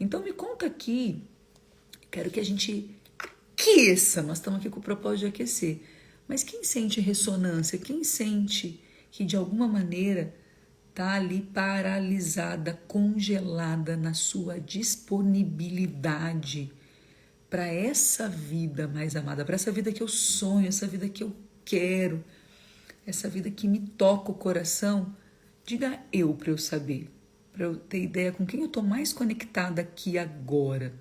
Então me conta aqui, quero que a gente aqueça, nós estamos aqui com o propósito de aquecer, mas quem sente ressonância, quem sente que de alguma maneira está ali paralisada, congelada na sua disponibilidade para essa vida mais amada, para essa vida que eu sonho, essa vida que eu quero, essa vida que me toca o coração, diga eu para eu saber, para eu ter ideia com quem eu estou mais conectada aqui agora,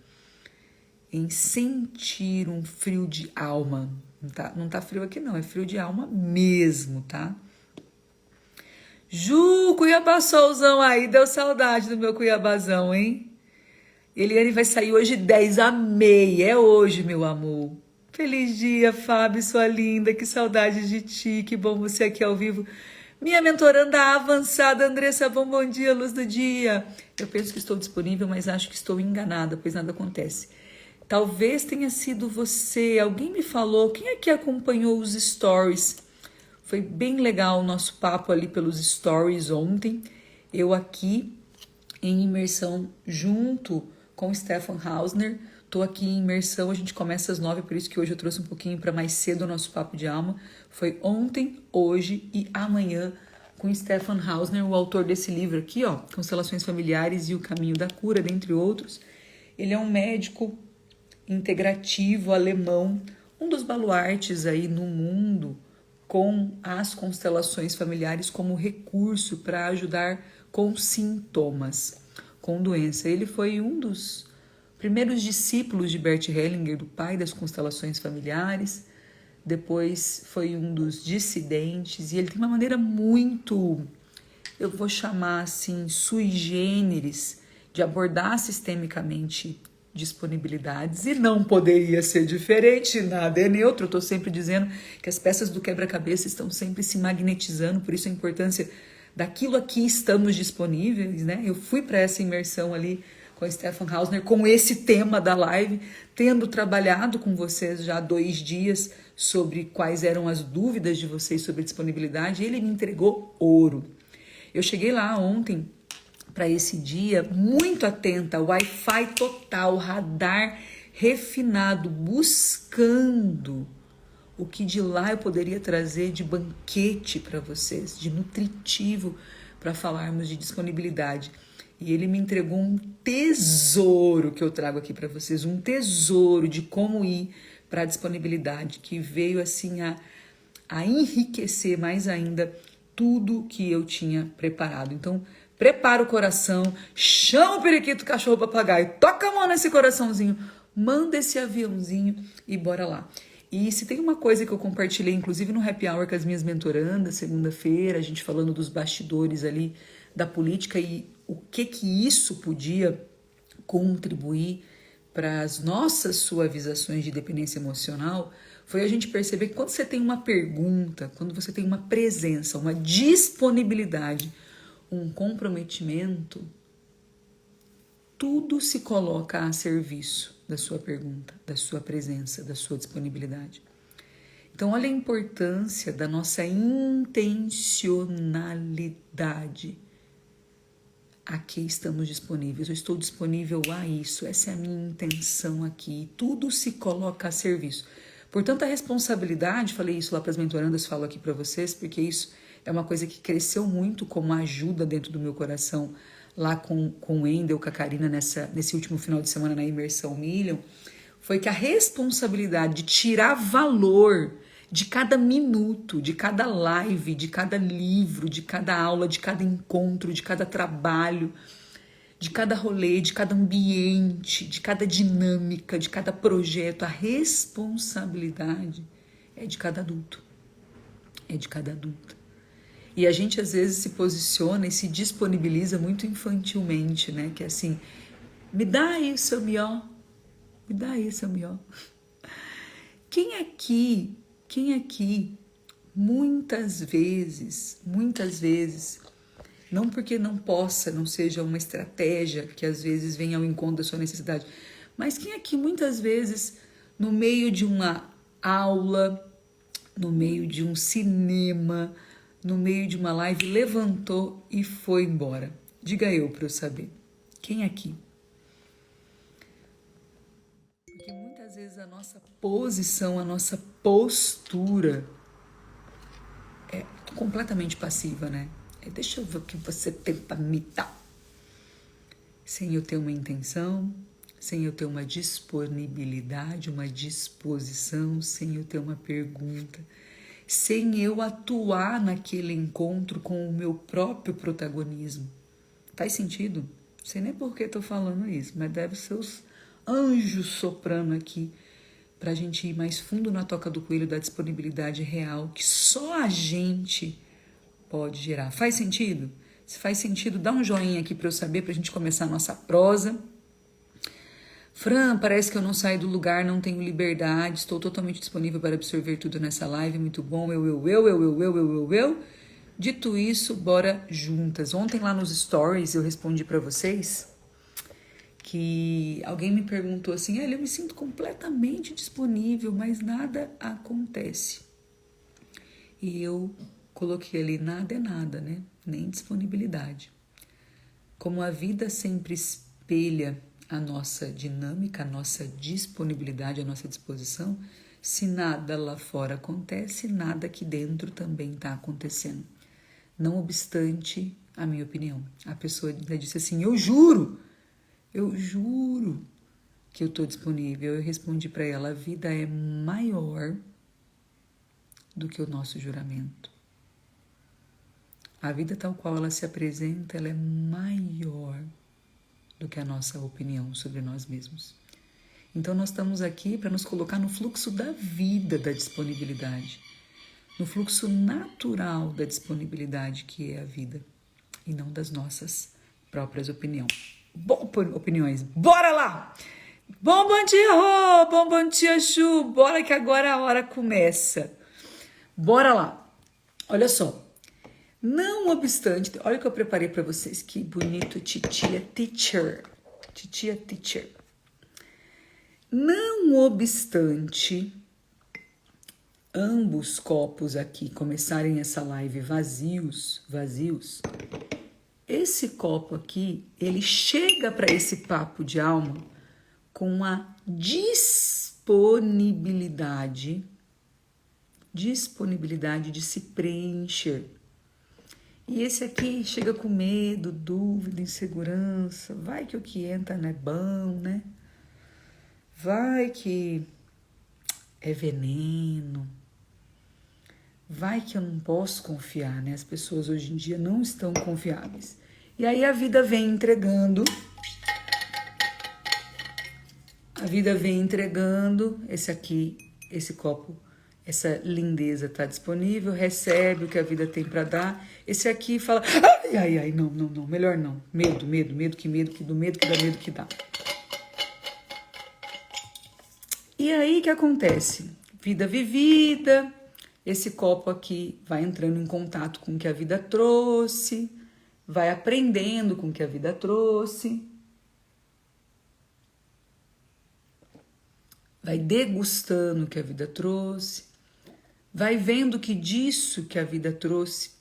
em sentir um frio de alma. Não tá frio aqui não, é frio de alma mesmo, tá? Ju, Cuiabaçãozão aí, deu saudade do meu Cuiabazão, hein? Eliane vai sair hoje 10h30, é hoje, meu amor. Feliz dia, Fábio, sua linda, que saudade de ti, que bom você aqui ao vivo. Minha mentoranda avançada, Andressa, bom dia, luz do dia. Eu penso que estou disponível, mas acho que estou enganada, pois nada acontece. Talvez tenha sido você, alguém me falou, quem é que acompanhou os stories? Foi bem legal o nosso papo ali pelos stories ontem. Eu aqui em imersão junto com o Stefan Hausner. Estou aqui em imersão, a gente começa às 9, por isso que hoje eu trouxe um pouquinho para mais cedo o nosso papo de alma. Foi ontem, hoje e amanhã com o Stefan Hausner, o autor desse livro aqui, ó, Constelações Familiares e o Caminho da Cura, dentre outros. Ele é um médico integrativo alemão, um dos baluartes aí no mundo com as constelações familiares como recurso para ajudar com sintomas, com doença. Ele foi um dos primeiros discípulos de Bert Hellinger, do pai das constelações familiares, depois foi um dos dissidentes, e ele tem uma maneira muito, eu vou chamar assim, sui generis, de abordar sistemicamente disponibilidades, e não poderia ser diferente, nada é neutro. Eu estou sempre dizendo que as peças do quebra-cabeça estão sempre se magnetizando, por isso a importância daquilo aqui estamos disponíveis, né? Eu fui para essa imersão ali com o Stefan Hausner, com esse tema da live, tendo trabalhado com vocês já 2 dias sobre quais eram as dúvidas de vocês sobre disponibilidade, e ele me entregou ouro. Eu cheguei lá ontem para esse dia muito atenta, Wi-Fi total, radar refinado, buscando o que de lá eu poderia trazer de banquete para vocês, de nutritivo para falarmos de disponibilidade. E ele me entregou um tesouro que eu trago aqui para vocês, um tesouro de como ir para a disponibilidade, que veio assim a enriquecer mais ainda tudo que eu tinha preparado. Então, prepara o coração, chama o periquito, cachorro, papagaio, toca a mão nesse coraçãozinho, manda esse aviãozinho e bora lá. E se tem uma coisa que eu compartilhei, inclusive no Happy Hour com as minhas mentorandas, segunda-feira, a gente falando dos bastidores ali da política e o que isso podia contribuir para as nossas suavizações de dependência emocional, foi a gente perceber que quando você tem uma pergunta, quando você tem uma presença, uma disponibilidade, um comprometimento, tudo se coloca a serviço da sua pergunta, da sua presença, da sua disponibilidade. Então, olha a importância da nossa intencionalidade. Aqui estamos disponíveis, eu estou disponível a isso, essa é a minha intenção aqui. Tudo se coloca a serviço. Portanto, a responsabilidade, falei isso lá para as mentorandas, falo aqui para vocês, porque isso é uma coisa que cresceu muito como ajuda dentro do meu coração, lá com o Wendel, com a Karina, nesse último final de semana na imersão Million, foi que a responsabilidade de tirar valor de cada minuto, de cada live, de cada livro, de cada aula, de cada encontro, de cada trabalho, de cada rolê, de cada ambiente, de cada dinâmica, de cada projeto, a responsabilidade é de cada adulto. É de cada adulto. E a gente às vezes se posiciona e se disponibiliza muito infantilmente, né? Que é assim, me dá aí o seu melhor, me dá aí o seu melhor. Quem aqui, muitas vezes, não porque não possa, não seja uma estratégia que às vezes vem ao encontro da sua necessidade, mas quem aqui muitas vezes, no meio de uma aula, no meio de um cinema, no meio de uma live, levantou e foi embora? Diga eu para eu saber. Quem aqui? Muitas vezes a nossa posição, a nossa postura é completamente passiva, né? Deixa eu ver o que você tenta me dar. Sem eu ter uma intenção, sem eu ter uma disponibilidade, uma disposição, sem eu ter uma pergunta, sem eu atuar naquele encontro com o meu próprio protagonismo. Faz sentido? Não sei nem por que estou falando isso, mas deve ser os anjos soprando aqui para a gente ir mais fundo na toca do coelho da disponibilidade real que só a gente pode gerar. Faz sentido? Se faz sentido, dá um joinha aqui para eu saber, para a gente começar a nossa prosa. Fran, parece que eu não saio do lugar, não tenho liberdade, estou totalmente disponível para absorver tudo nessa live, muito bom, eu. Dito isso, bora juntas. Ontem lá nos stories eu respondi para vocês que alguém me perguntou assim, eu me sinto completamente disponível, mas nada acontece. E eu coloquei ali, nada é nada, né? Nem disponibilidade. Como a vida sempre espelha a nossa dinâmica, a nossa disponibilidade, a nossa disposição, se nada lá fora acontece, nada aqui dentro também está acontecendo. Não obstante a minha opinião. A pessoa disse assim, eu juro que eu estou disponível. Eu respondi para ela, a vida é maior do que o nosso juramento. A vida tal qual ela se apresenta, ela é maior do que a nossa opinião sobre nós mesmos. Então nós estamos aqui para nos colocar no fluxo da vida da disponibilidade, no fluxo natural da disponibilidade que é a vida, e não das nossas próprias opiniões. Bora lá! Bom dia, Rô! Bom dia, Ju! Bora que agora a hora começa. Bora lá! Olha só. Não obstante, olha o que eu preparei para vocês, que bonito, titia teacher. Não obstante ambos copos aqui começarem essa live vazios, esse copo aqui, ele chega para esse papo de alma com a disponibilidade de se preencher. E esse aqui chega com medo, dúvida, insegurança. Vai que o que entra não é bom, né? Vai que é veneno. Vai que eu não posso confiar, né? As pessoas hoje em dia não estão confiáveis. E aí a vida vem entregando. Esse copo. Essa lindeza está disponível, recebe o que a vida tem para dar. Esse aqui fala, ai, não, melhor não. Medo, que dá medo que dá. E aí o que acontece? Vida vivida, esse copo aqui vai entrando em contato com o que a vida trouxe, vai aprendendo com o que a vida trouxe, vai degustando o que a vida trouxe, vai vendo que disso que a vida trouxe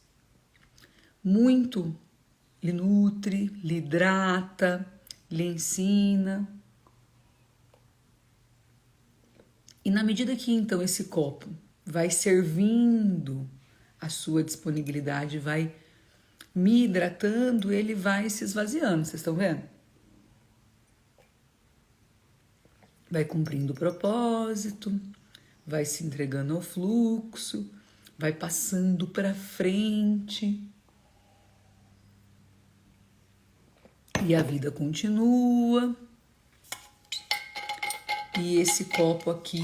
muito lhe nutre, lhe hidrata, lhe ensina. E na medida que então esse copo vai servindo a sua disponibilidade, vai me hidratando, ele vai se esvaziando, vocês estão vendo? Vai cumprindo o propósito, vai se entregando ao fluxo, vai passando para frente. E a vida continua. E esse copo aqui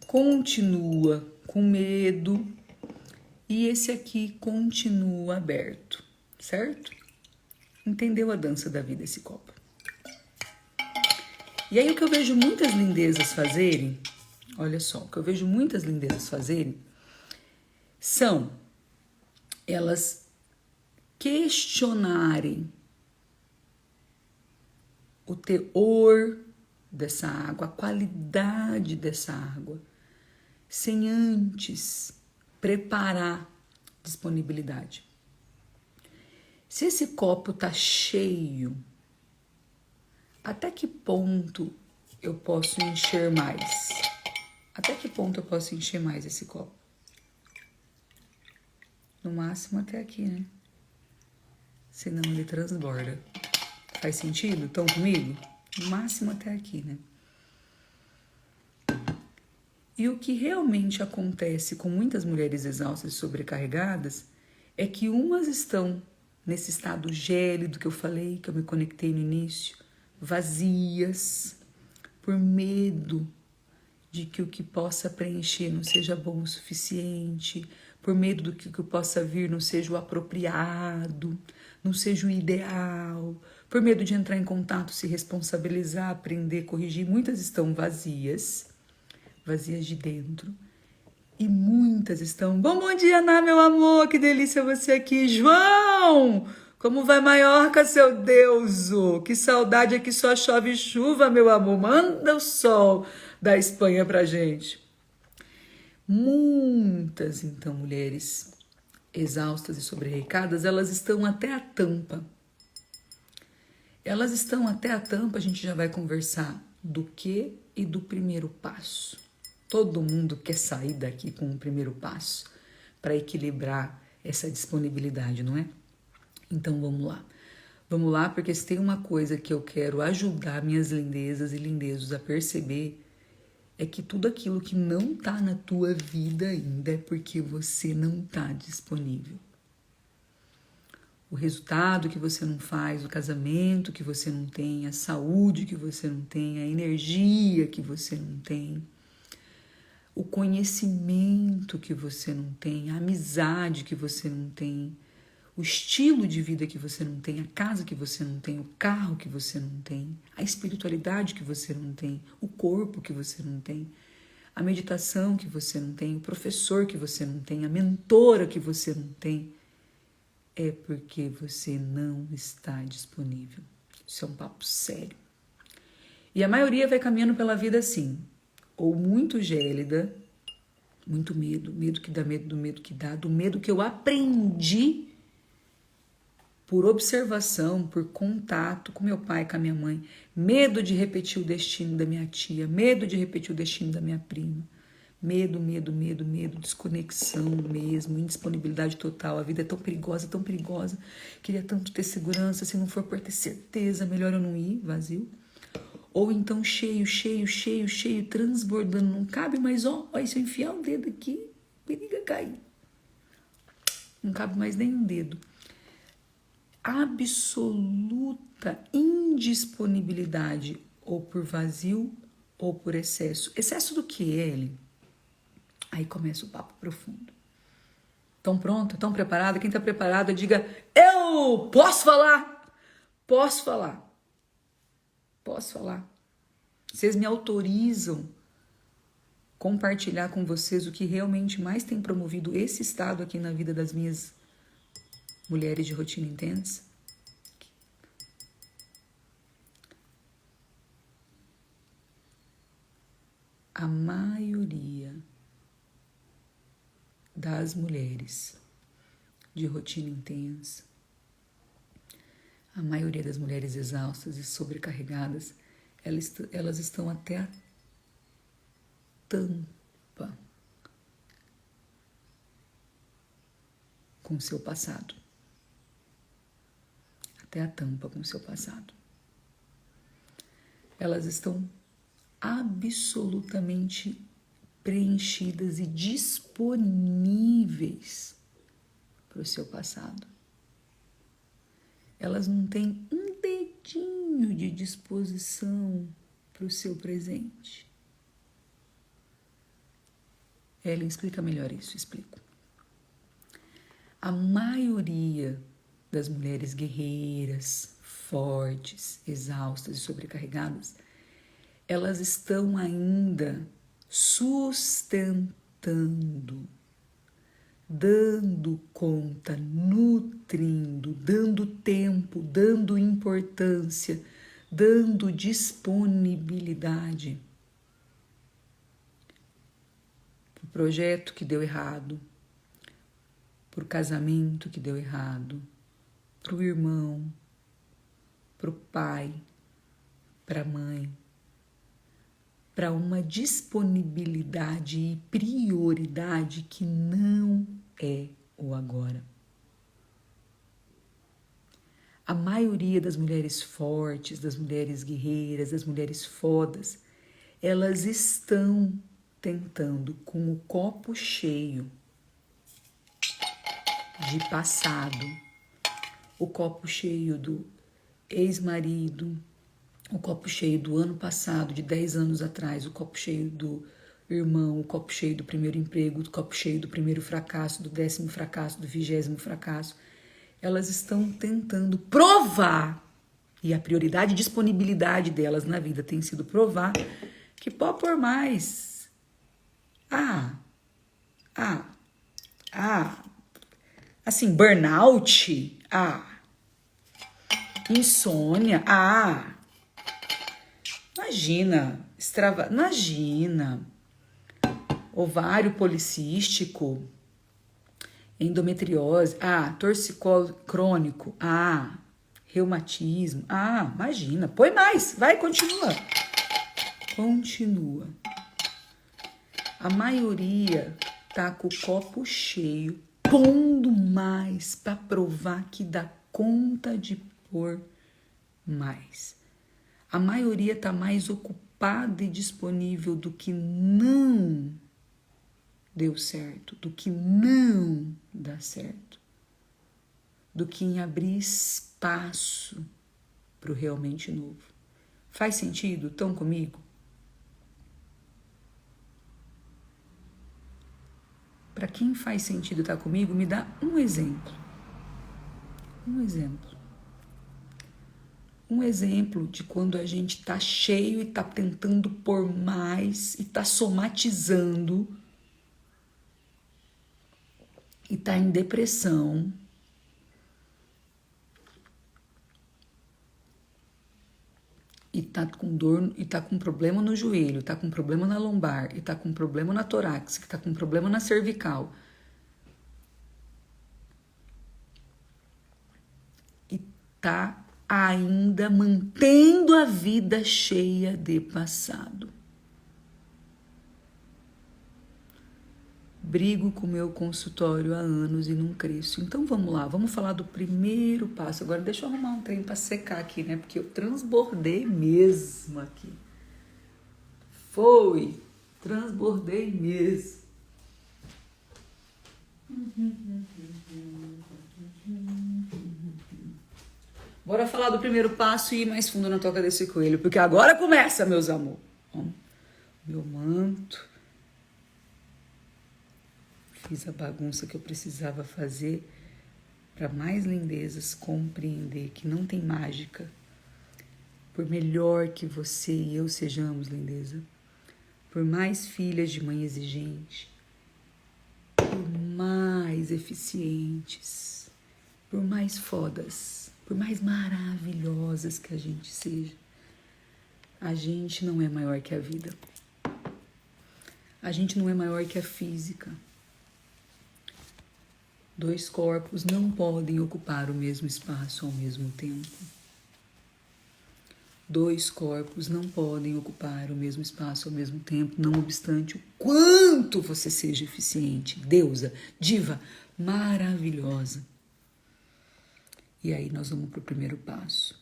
continua com medo. E esse aqui continua aberto, certo? Entendeu a dança da vida esse copo? E aí o que eu vejo muitas lindezas fazerem, olha só, o que eu vejo muitas lindezas fazerem são elas questionarem o teor dessa água, a qualidade dessa água, sem antes preparar disponibilidade. Se esse copo tá cheio, até que ponto eu posso encher mais? Até que ponto eu posso encher mais esse copo? No máximo até aqui, né? Senão ele transborda. Faz sentido? Estão comigo? No máximo até aqui, né? E o que realmente acontece com muitas mulheres exaustas e sobrecarregadas é que umas estão nesse estado gélido que eu falei, que eu me conectei no início, vazias, por medo de que o que possa preencher não seja bom o suficiente, por medo do que o que possa vir não seja o apropriado, não seja o ideal, por medo de entrar em contato, se responsabilizar, aprender, corrigir. Muitas estão vazias de dentro. E muitas estão... Bom dia, Ná, meu amor, que delícia você aqui. João, como vai Maiorca, seu deuso? Que saudade, aqui só chove chuva, meu amor. Manda o sol da Espanha pra gente. Muitas, então, mulheres exaustas e sobrecarregadas, elas estão até a tampa. Elas estão até a tampa, a gente já vai conversar do que e do primeiro passo. Todo mundo quer sair daqui com o primeiro passo para equilibrar essa disponibilidade, não é? Então vamos lá. Vamos lá, porque se tem uma coisa que eu quero ajudar minhas lindezas e lindezos a perceber, é que tudo aquilo que não tá na tua vida ainda é porque você não tá disponível. O resultado que você não faz, o casamento que você não tem, a saúde que você não tem, a energia que você não tem, o conhecimento que você não tem, a amizade que você não tem, o estilo de vida que você não tem, a casa que você não tem, o carro que você não tem, a espiritualidade que você não tem, o corpo que você não tem, a meditação que você não tem, o professor que você não tem, a mentora que você não tem, é porque você não está disponível. Isso é um papo sério. E a maioria vai caminhando pela vida assim, ou muito gélida, muito medo, medo que dá, medo do medo que dá, do medo que eu aprendi por observação, por contato com meu pai, com a minha mãe, medo de repetir o destino da minha tia, medo de repetir o destino da minha prima, medo, desconexão mesmo, indisponibilidade total, a vida é tão perigosa, queria tanto ter segurança, se não for por ter certeza, melhor eu não ir, vazio. Ou então cheio, transbordando, não cabe mais, ó, se eu enfiar o dedo aqui, periga cair. Não cabe mais nem um dedo. Absoluta indisponibilidade, ou por vazio, ou por excesso. Excesso do que, Ellen? Aí começa o papo profundo. Estão pronto? Estão preparados? Quem está preparado, diga, eu posso falar? Posso falar. Vocês me autorizam compartilhar com vocês o que realmente mais tem promovido esse estado aqui na vida das minhas mulheres de rotina intensa? A maioria das mulheres de rotina intensa, a maioria das mulheres exaustas e sobrecarregadas, elas estão até a tampa com o seu passado. Até a tampa com o seu passado. Elas estão absolutamente preenchidas e disponíveis para o seu passado. Elas não têm um dedinho de disposição para o seu presente. Ellen, explica melhor isso, explico. A maioria das mulheres guerreiras, fortes, exaustas e sobrecarregadas, elas estão ainda sustentando, dando conta, nutrindo, dando tempo, dando importância, dando disponibilidade para o projeto que deu errado, para o casamento que deu errado, para o irmão, para o pai, para a mãe, para uma disponibilidade e prioridade que não é o agora. A maioria das mulheres fortes, das mulheres guerreiras, das mulheres fodas, elas estão tentando com o copo cheio de passado, o copo cheio do ex-marido, o copo cheio do ano passado, de 10 anos atrás, o copo cheio do irmão, o copo cheio do primeiro emprego, o copo cheio do primeiro fracasso, do 10º fracasso, do 20º fracasso. Elas estão tentando provar, e a prioridade e disponibilidade delas na vida tem sido provar, que pode por mais. Assim, burnout, insônia, imagina, ovário policístico, endometriose, torcicolo crônico, reumatismo, imagina, põe mais, vai, continua. A maioria tá com o copo cheio, pondo mais para provar que dá conta de pôr mais. A maioria tá mais ocupada e disponível do que não deu certo, do que não dá certo, do que em abrir espaço para o realmente novo. Faz sentido? Estão comigo? Para quem faz sentido estar comigo, me dá um exemplo. Um exemplo de quando a gente tá cheio e tá tentando pôr mais e tá somatizando e tá em depressão e tá com dor, e tá com problema no joelho, tá com problema na lombar, e tá com problema na torácica, tá com problema na cervical. E tá ainda mantendo a vida cheia de passado. Brigo com o meu consultório há anos e não cresço. Então vamos lá, vamos falar do primeiro passo. Agora deixa eu arrumar um trem para secar aqui, né? Porque eu transbordei mesmo aqui. Transbordei mesmo. Bora falar do primeiro passo e ir mais fundo na toca desse coelho, porque agora começa, meus amor. Meu manto. Fiz a bagunça que eu precisava fazer para mais lindezas compreender que não tem mágica. Por melhor que você e eu sejamos, lindeza, por mais filhas de mãe exigente, por mais eficientes, por mais fodas, por mais maravilhosas que a gente seja, a gente não é maior que a vida. A gente não é maior que a física. 2 corpos não podem ocupar o mesmo espaço ao mesmo tempo. 2 corpos não podem ocupar o mesmo espaço ao mesmo tempo, não obstante o quanto você seja eficiente, deusa, diva, maravilhosa. E aí nós vamos para o primeiro passo.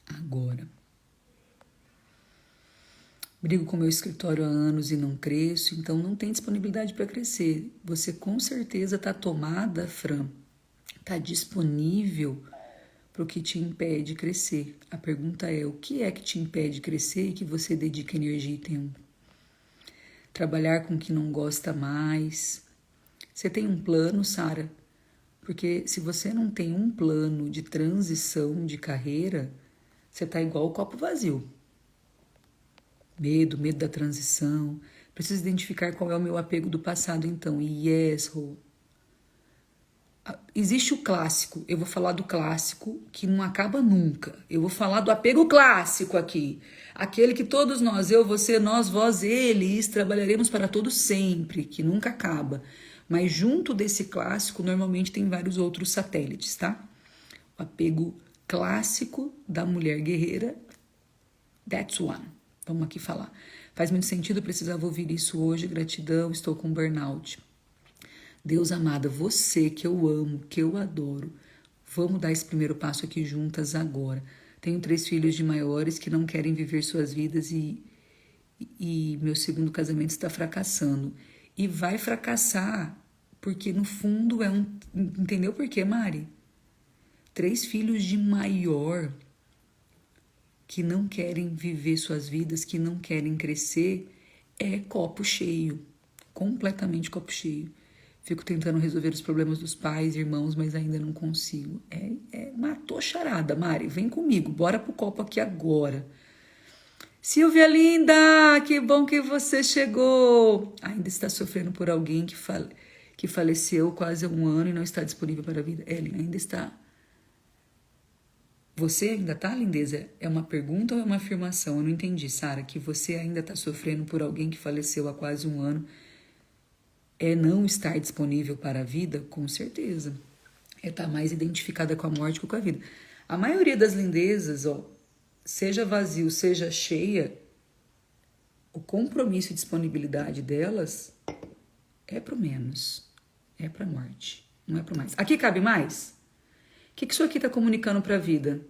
Agora. Brigo com meu escritório há anos e não cresço, então não tem disponibilidade para crescer. Você com certeza está tomada, Fran, está disponível para o que te impede de crescer. A pergunta é, o que é que te impede de crescer e que você dedica energia e tempo? Trabalhar com o que não gosta mais. Você tem um plano, Sara? Porque se você não tem um plano de transição de carreira, você está igual o copo vazio. Medo da transição. Preciso identificar qual é o meu apego do passado, então. Yes, Rô. Existe o clássico. Eu vou falar do clássico que não acaba nunca. Eu vou falar do apego clássico aqui. Aquele que todos nós, eu, você, nós, vós, eles, trabalharemos para todos sempre, que nunca acaba. Mas junto desse clássico, normalmente tem vários outros satélites, tá? O apego clássico da mulher guerreira, that's one. Vamos aqui falar. Faz muito sentido, eu precisava ouvir isso hoje. Gratidão, estou com burnout. Deus amada, você que eu amo, que eu adoro, vamos dar esse primeiro passo aqui juntas agora. Tenho 3 filhos de maiores que não querem viver suas vidas e meu segundo casamento está fracassando. E vai fracassar, porque no fundo é um... Entendeu por quê, Mari? 3 filhos de maior que não querem viver suas vidas, que não querem crescer, é copo cheio. Completamente copo cheio. Fico tentando resolver os problemas dos pais, irmãos, mas ainda não consigo. Matou charada, Mari. Vem comigo, bora pro copo aqui agora. Silvia linda, que bom que você chegou. Ainda está sofrendo por alguém que faleceu quase há 1 ano e não está disponível para a vida. Ellen, ainda está. Você ainda tá, lindeza? É uma pergunta ou é uma afirmação? Eu não entendi, Sara. Que você ainda está sofrendo por alguém que faleceu há quase 1 ano. É não estar disponível para a vida? Com certeza. É estar mais identificada com a morte que com a vida. A maioria das lindezas, ó, seja vazio, seja cheia, o compromisso e disponibilidade delas é pro menos. É pra morte. Não é pro mais. Aqui cabe mais? O que isso aqui tá comunicando pra vida?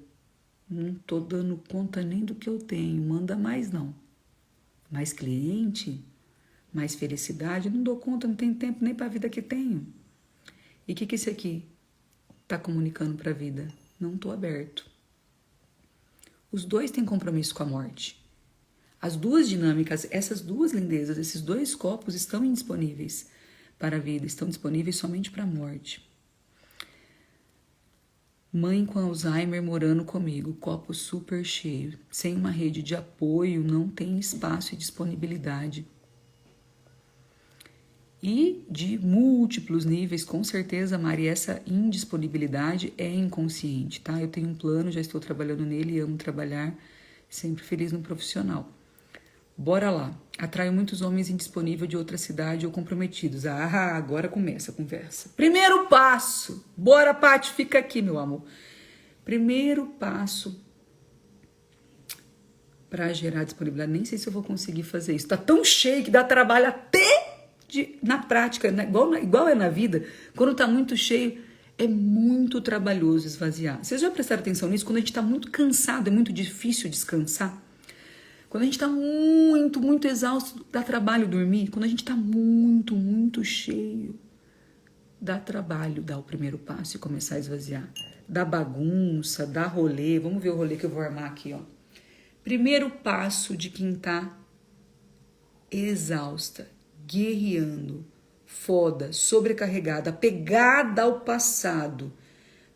Não tô dando conta nem do que eu tenho. Manda mais, não. Mais cliente? Mais felicidade? Não dou conta, não tenho tempo nem pra vida que tenho. E o que isso aqui tá comunicando pra vida? Não tô aberto. Os dois têm compromisso com a morte. As 2 dinâmicas, essas 2 lindezas, esses 2 copos estão indisponíveis para a vida, estão disponíveis somente para a morte. Mãe com Alzheimer morando comigo, copo super cheio. Sem uma rede de apoio, não tem espaço e disponibilidade. E de múltiplos níveis, com certeza, Mari, essa indisponibilidade é inconsciente, tá? Eu tenho um plano, já estou trabalhando nele e amo trabalhar, sempre feliz no profissional. Bora lá. Atraio muitos homens indisponíveis de outra cidade ou comprometidos. Ah, agora começa a conversa. Primeiro passo. Bora, Paty, fica aqui, meu amor. Primeiro passo para gerar disponibilidade. Nem sei se eu vou conseguir fazer isso. Tá tão cheio que dá trabalho até na prática, né? Igual é na vida. Quando tá muito cheio, é muito trabalhoso esvaziar. Vocês já prestaram atenção nisso? Quando a gente tá muito cansado, é muito difícil descansar. Quando a gente tá muito, muito exausto, dá trabalho dormir. Quando a gente tá muito, muito cheio, dá trabalho dar o primeiro passo e começar a esvaziar. Dá bagunça, dá rolê. Vamos ver o rolê que eu vou armar aqui, ó. Primeiro passo de quem tá exausta, guerreando, foda, sobrecarregada, apegada ao passado.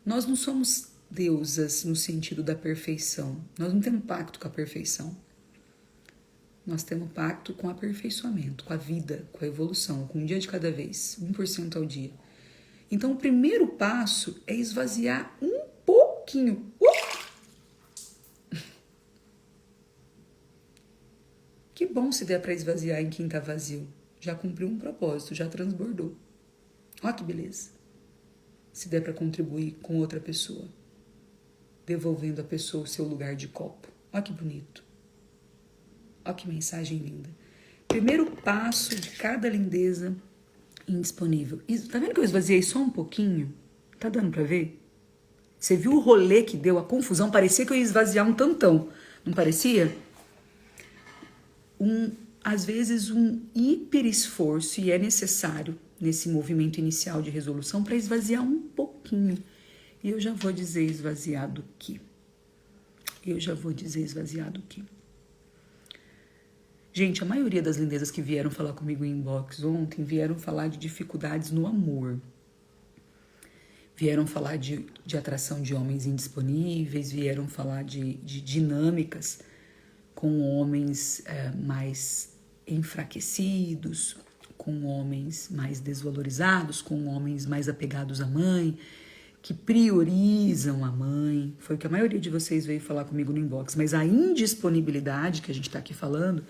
Nós não somos deusas no sentido da perfeição. Nós não temos pacto com a perfeição. Nós temos pacto com o aperfeiçoamento, com a vida, com a evolução, com um dia de cada vez, 1% ao dia. Então, o primeiro passo é esvaziar um pouquinho. Que bom se der para esvaziar em quem está vazio. Já cumpriu um propósito, já transbordou. Ó que beleza. Se der para contribuir com outra pessoa, devolvendo a pessoa o seu lugar de copo. Ó que bonito. Ó que mensagem linda. Primeiro passo de cada lindeza indisponível. Tá vendo que eu esvaziei só um pouquinho? Tá dando pra ver? Você viu o rolê que deu, a confusão? Parecia que eu ia esvaziar um tantão. Não parecia? Às vezes um hiper esforço e é necessário nesse movimento inicial de resolução para esvaziar um pouquinho. E eu já vou dizer esvaziar do quê? Gente, a maioria das lindezas que vieram falar comigo em inbox ontem vieram falar de dificuldades no amor. Vieram falar de atração de homens indisponíveis, vieram falar de dinâmicas com homens mais enfraquecidos, com homens mais desvalorizados, com homens mais apegados à mãe, que priorizam a mãe. Foi o que a maioria de vocês veio falar comigo no inbox. Mas a indisponibilidade que a gente está aqui falando,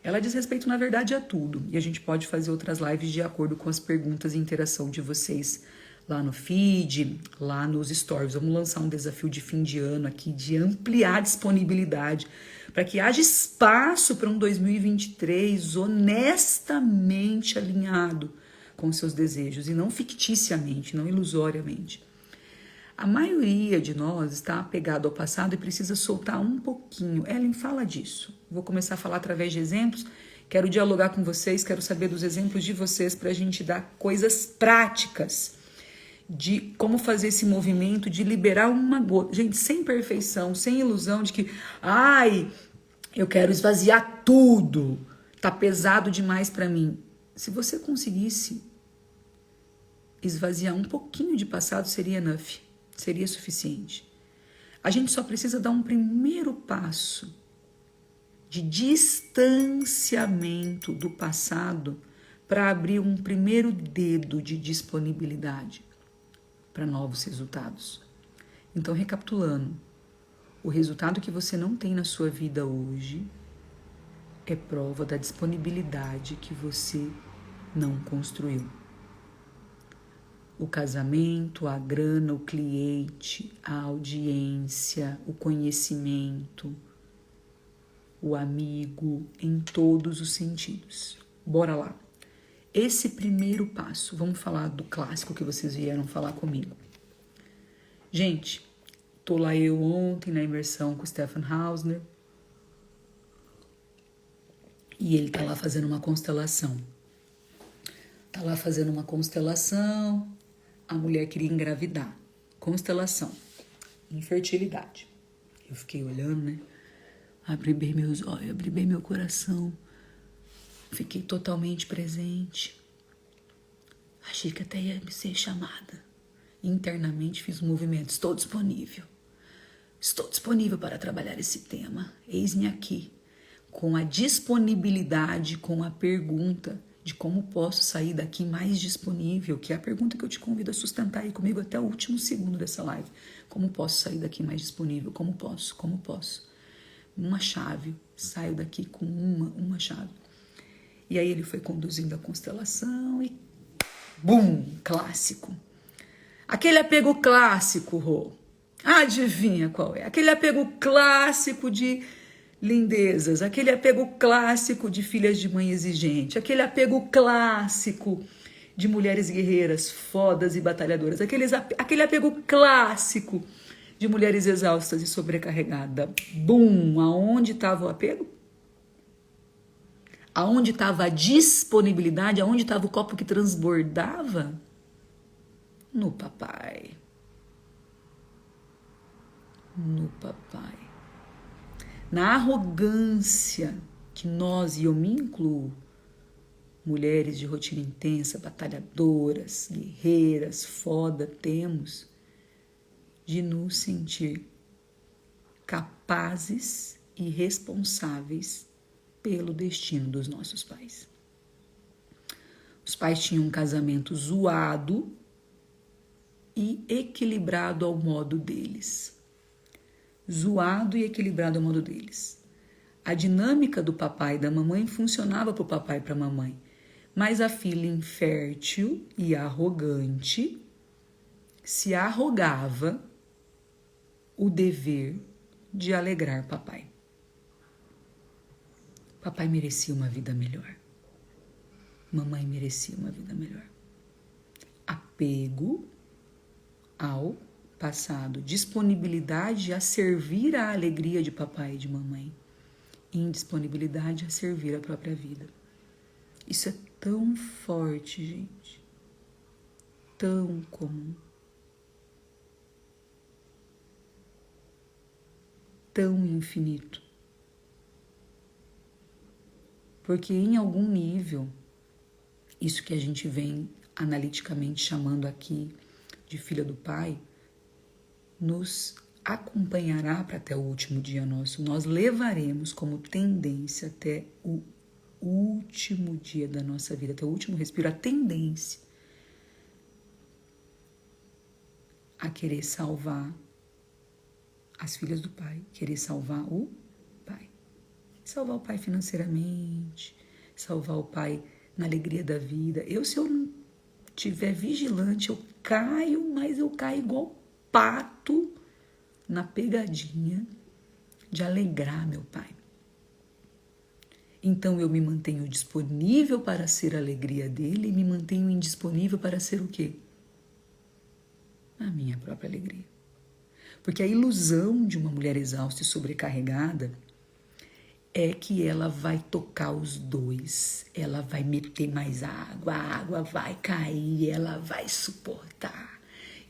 ela diz respeito, na verdade, a tudo. E a gente pode fazer outras lives de acordo com as perguntas e interação de vocês lá no feed, lá nos stories. Vamos lançar um desafio de fim de ano aqui, de ampliar a disponibilidade, para que haja espaço para um 2023 honestamente alinhado com seus desejos, e não ficticiamente, não ilusoriamente. A maioria de nós está apegado ao passado e precisa soltar um pouquinho. Ellen fala disso. Vou começar a falar através de exemplos. Quero dialogar com vocês, quero saber dos exemplos de vocês para a gente dar coisas práticas de como fazer esse movimento de liberar uma gota. Gente, sem perfeição, sem ilusão de que, eu quero esvaziar tudo, tá pesado demais para mim. Se você conseguisse esvaziar um pouquinho de passado, seria enough, seria suficiente. A gente só precisa dar um primeiro passo de distanciamento do passado para abrir um primeiro dedo de disponibilidade para novos resultados. Então, recapitulando, o resultado que você não tem na sua vida hoje é prova da disponibilidade que você não construiu. O casamento, a grana, o cliente, a audiência, o conhecimento, o amigo, em todos os sentidos. Bora lá. Esse primeiro passo, vamos falar do clássico que vocês vieram falar comigo. Gente, tô lá eu ontem na imersão com o Stefan Hausner e ele tá lá fazendo uma constelação. A mulher queria engravidar. Constelação, infertilidade. Eu fiquei olhando, né? Abri bem meus olhos, abri bem meu coração. Fiquei totalmente presente. Achei que até ia ser chamada. Internamente fiz um movimento. Estou disponível. Estou disponível para trabalhar esse tema. Eis-me aqui. Com a disponibilidade, com a pergunta de como posso sair daqui mais disponível, que é a pergunta que eu te convido a sustentar aí comigo até o último segundo dessa live. Como posso sair daqui mais disponível? Como posso? Uma chave. Saio daqui com uma chave. E aí ele foi conduzindo a constelação e bum, clássico. Aquele apego clássico, Rô. Adivinha qual é? Aquele apego clássico de lindezas, aquele apego clássico de filhas de mãe exigente, aquele apego clássico de mulheres guerreiras, fodas e batalhadoras, aquele apego clássico de mulheres exaustas e sobrecarregadas. Bum! Aonde estava o apego? Aonde estava a disponibilidade? Aonde estava o copo que transbordava? No papai. No papai. Na arrogância que nós, e eu me incluo, mulheres de rotina intensa, batalhadoras, guerreiras, foda, temos de nos sentir capazes e responsáveis pelo destino dos nossos pais. Os pais tinham um casamento zoado e equilibrado ao modo deles. Zoado e equilibrado ao modo deles. A dinâmica do papai e da mamãe funcionava para o papai e para a mamãe, mas a filha infértil e arrogante se arrogava o dever de alegrar papai. Papai merecia uma vida melhor. Mamãe merecia uma vida melhor. Apego ao passado, disponibilidade a servir a alegria de papai e de mamãe, indisponibilidade a servir a própria vida. Isso é tão forte, gente, tão comum, tão infinito, porque em algum nível, isso que a gente vem analiticamente chamando aqui de filha do pai, nos acompanhará para até o último dia nosso. Nós levaremos como tendência até o último dia da nossa vida, até o último respiro, a tendência a querer salvar as filhas do pai, querer salvar o pai. Salvar o pai financeiramente, salvar o pai na alegria da vida. Se eu não tiver vigilante, eu caio, mas eu caio igual pato na pegadinha de alegrar meu pai. Então eu me mantenho disponível para ser a alegria dele e me mantenho indisponível para ser o quê? A minha própria alegria. Porque a ilusão de uma mulher exausta e sobrecarregada é que ela vai tocar os dois, ela vai meter mais água, a água vai cair, ela vai suportar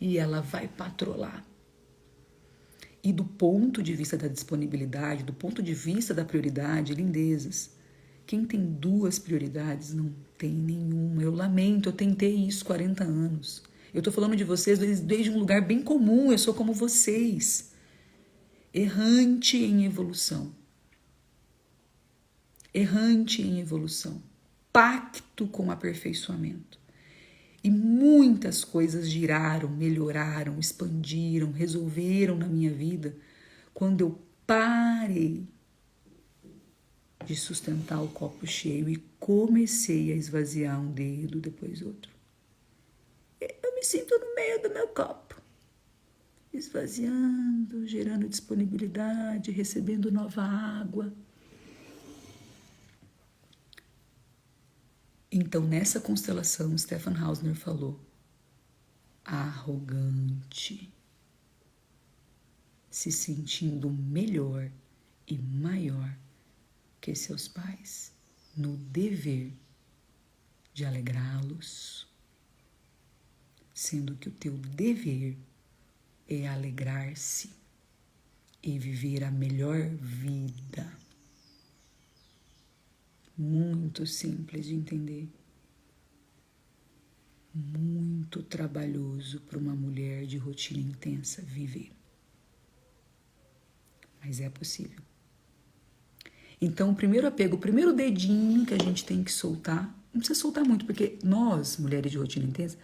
e ela vai patrolar. E do ponto de vista da disponibilidade, do ponto de vista da prioridade, lindezas, quem tem duas prioridades não tem nenhuma. Eu lamento, eu tentei isso 40 anos. Eu tô falando de vocês desde um lugar bem comum, eu sou como vocês. Errante em evolução. Errante em evolução. Pacto com aperfeiçoamento. E muitas coisas giraram, melhoraram, expandiram, resolveram na minha vida quando eu parei de sustentar o copo cheio e comecei a esvaziar um dedo, depois outro. Eu me sinto no meio do meu copo, esvaziando, gerando disponibilidade, recebendo nova água. Então, nessa constelação, Stefan Hausner falou, arrogante, se sentindo melhor e maior que seus pais, no dever de alegrá-los, sendo que o teu dever é alegrar-se e viver a melhor vida. Muito simples de entender. Muito trabalhoso para uma mulher de rotina intensa viver. Mas é possível. Então, o primeiro apego, o primeiro dedinho que a gente tem que soltar, não precisa soltar muito, porque nós, mulheres de rotina intensa,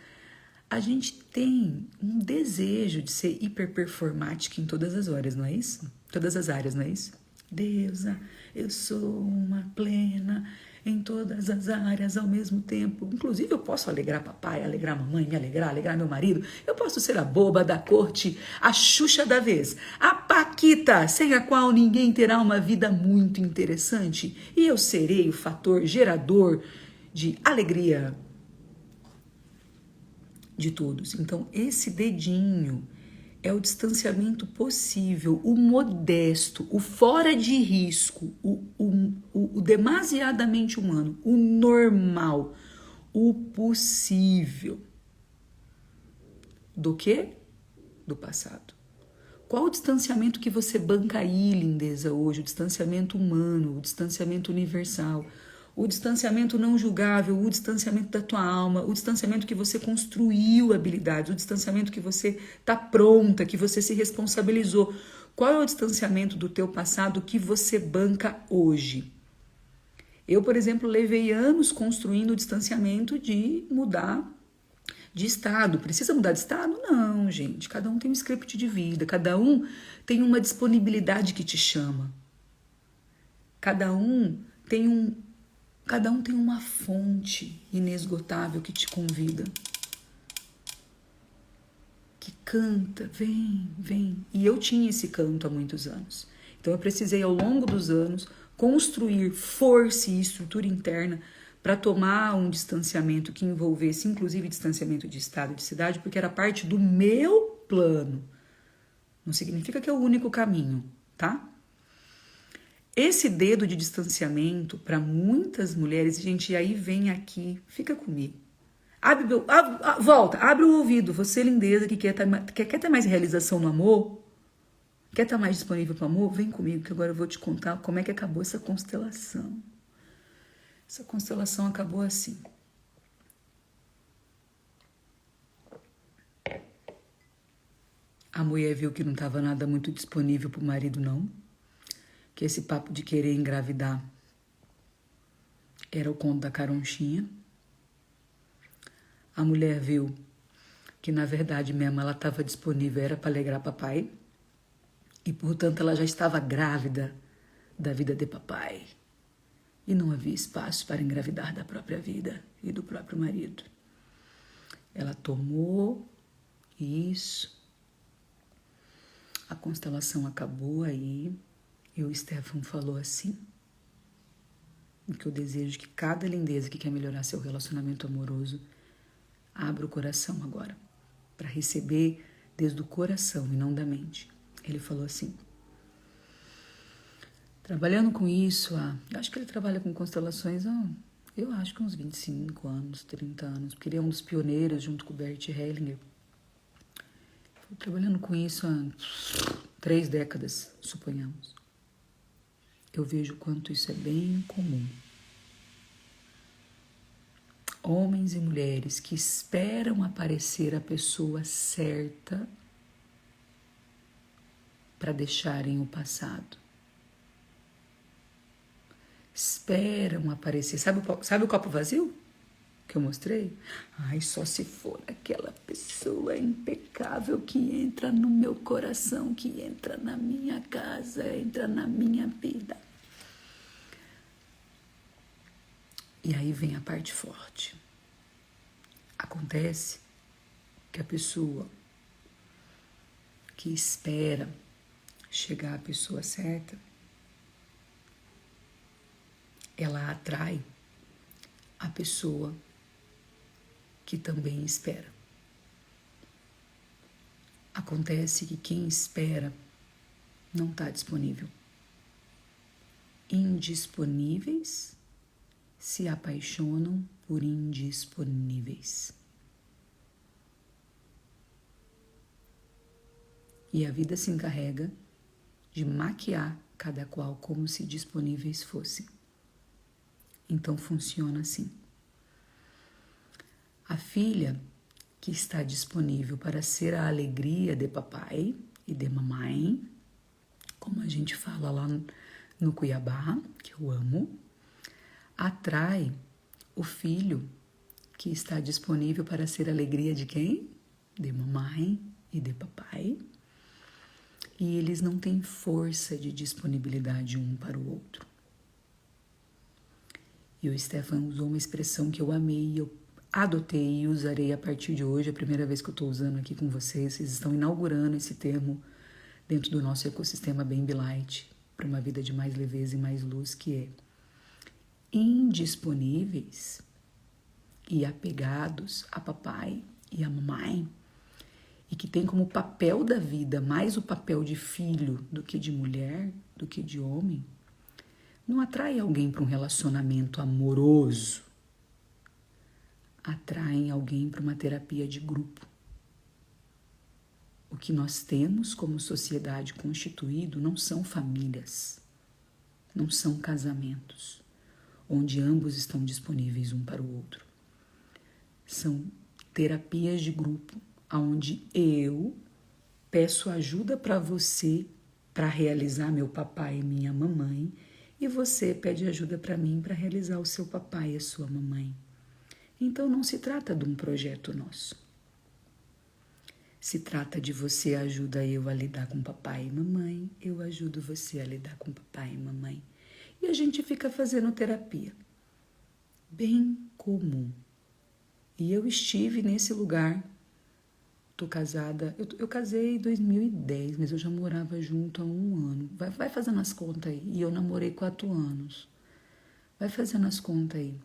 a gente tem um desejo de ser hiperperformática em todas as horas, não é isso? Todas as áreas, não é isso? Deusa, eu sou uma plena em todas as áreas ao mesmo tempo. Inclusive, eu posso alegrar papai, alegrar mamãe, me alegrar, alegrar meu marido. Eu posso ser a boba da corte, a Xuxa da vez, a Paquita, sem a qual ninguém terá uma vida muito interessante. E eu serei o fator gerador de alegria de todos. Então, esse dedinho é o distanciamento possível, o modesto, o fora de risco, o demasiadamente humano, o normal, o possível. Do quê? Do passado. Qual o distanciamento que você banca aí, lindeza, hoje? O distanciamento humano, o distanciamento universal, o distanciamento não julgável, o distanciamento da tua alma, o distanciamento que você construiu habilidades, o distanciamento que você está pronta, que você se responsabilizou. Qual é o distanciamento do teu passado que você banca hoje? Eu, por exemplo, levei anos construindo o distanciamento de mudar de estado. Precisa mudar de estado? Não, gente. Cada um tem um script de vida, cada um tem uma disponibilidade que te chama. Cada um tem uma fonte inesgotável que te convida. Que canta, vem, vem. E eu tinha esse canto há muitos anos. Então eu precisei, ao longo dos anos, construir força e estrutura interna para tomar um distanciamento que envolvesse, inclusive, distanciamento de estado e de cidade, porque era parte do meu plano. Não significa que é o único caminho, tá? Esse dedo de distanciamento, para muitas mulheres, gente, aí vem aqui, fica comigo. Volta, abre o ouvido, você lindeza que quer ter mais realização no amor, quer estar mais disponível para o amor, vem comigo que agora eu vou te contar como é que acabou essa constelação. Essa constelação acabou assim. A mulher viu que não estava nada muito disponível para o marido, não. Que esse papo de querer engravidar era o conto da caronchinha. A mulher viu que, na verdade mesmo, ela estava disponível, era para alegrar papai. E, portanto, ela já estava grávida da vida de papai. E não havia espaço para engravidar da própria vida e do próprio marido. Ela tomou Isso. A constelação acabou aí. E o Stefan falou assim: que eu desejo que cada lindeza que quer melhorar seu relacionamento amoroso abra o coração agora, para receber desde o coração e não da mente. Ele falou assim: trabalhando com isso, acho que ele trabalha com constelações eu acho que uns 25 anos, 30 anos, porque ele é um dos pioneiros junto com o Bert Hellinger. Trabalhando com isso há 3 décadas, suponhamos. Eu vejo o quanto isso é bem comum. Homens e mulheres que esperam aparecer a pessoa certa para deixarem o passado. Esperam aparecer. Sabe o copo vazio que eu mostrei? Ai, só se for aquela pessoa impecável que entra no meu coração, que entra na minha casa, entra na minha vida. E aí vem a parte forte. Acontece que a pessoa que espera chegar à pessoa certa, ela atrai a pessoa que também espera. Acontece que quem espera não está disponível. Indisponíveis se apaixonam por indisponíveis. E a vida se encarrega de maquiar cada qual como se disponíveis fossem. Então funciona assim. A filha que está disponível para ser a alegria de papai e de mamãe, como a gente fala lá no Cuiabá, que eu amo, atrai o filho que está disponível para ser a alegria de quem? De mamãe e de papai. E eles não têm força de disponibilidade um para o outro. E o Stefan usou uma expressão que eu amei, eu adotei e usarei a partir de hoje, é a primeira vez que eu estou usando aqui com vocês. Vocês estão inaugurando esse termo dentro do nosso ecossistema Bambi Light, para uma vida de mais leveza e mais luz, que é: indisponíveis e apegados a papai e a mamãe, e que tem como papel da vida mais o papel de filho do que de mulher, do que de homem, não atrai alguém para um relacionamento amoroso, atraem alguém para uma terapia de grupo. O que nós temos como sociedade constituído não são famílias, não são casamentos, onde ambos estão disponíveis um para o outro. São terapias de grupo, onde eu peço ajuda para você para realizar meu papai e minha mamãe, e você pede ajuda para mim para realizar o seu papai e a sua mamãe. Então não se trata de um projeto nosso. Se trata de você ajuda eu a lidar com papai e mamãe, eu ajudo você a lidar com papai e mamãe. E a gente fica fazendo terapia. Bem comum. E eu estive nesse lugar. Tô casada, eu casei em 2010, mas eu já morava junto há 1 ano. Vai fazendo as contas aí. E eu namorei 4 anos. Vai fazendo as contas aí.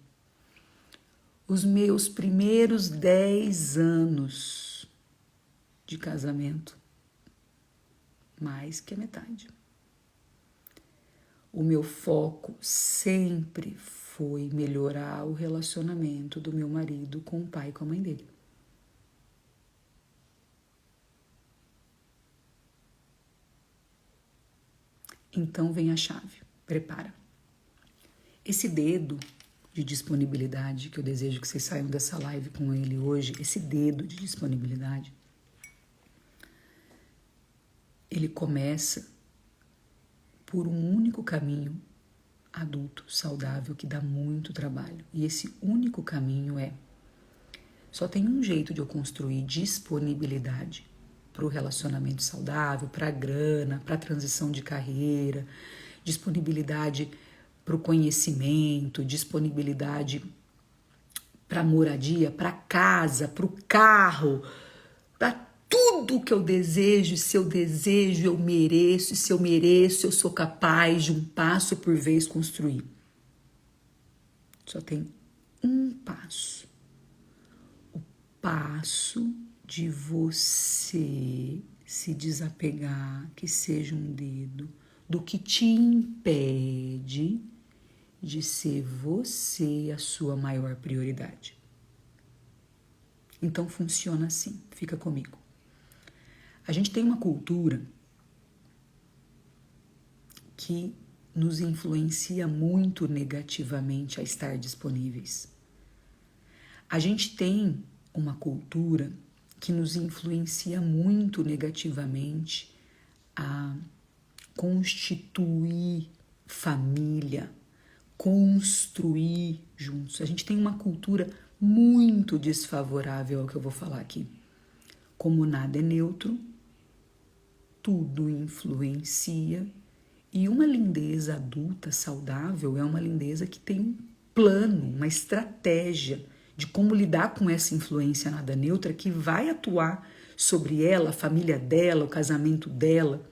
Os meus primeiros 10 anos de casamento, mais que a metade. O meu foco sempre foi melhorar o relacionamento do meu marido com o pai e com a mãe dele. Então vem a chave, prepara. Esse dedo de disponibilidade, que eu desejo que vocês saiam dessa live com ele hoje, esse dedo de disponibilidade, ele começa por um único caminho adulto, saudável, que dá muito trabalho. E esse único caminho só tem um jeito de eu construir disponibilidade para o relacionamento saudável, para a grana, para a transição de carreira, disponibilidade para o conhecimento, disponibilidade para a moradia, para a casa, para o carro, para tudo que eu desejo, se eu desejo, eu mereço, e se eu mereço, eu sou capaz de um passo por vez construir. Só tem um passo. O passo de você se desapegar, que seja um dedo, do que te impede de ser você a sua maior prioridade. Então funciona assim, fica comigo. A gente tem uma cultura que nos influencia muito negativamente a estar disponíveis. A gente tem uma cultura que nos influencia muito negativamente a constituir família, construir juntos. A gente tem uma cultura muito desfavorável ao que eu vou falar aqui. Como nada é neutro, tudo influencia. E uma lindeza adulta saudável é uma lindeza que tem um plano, uma estratégia de como lidar com essa influência nada neutra que vai atuar sobre ela, a família dela, o casamento dela.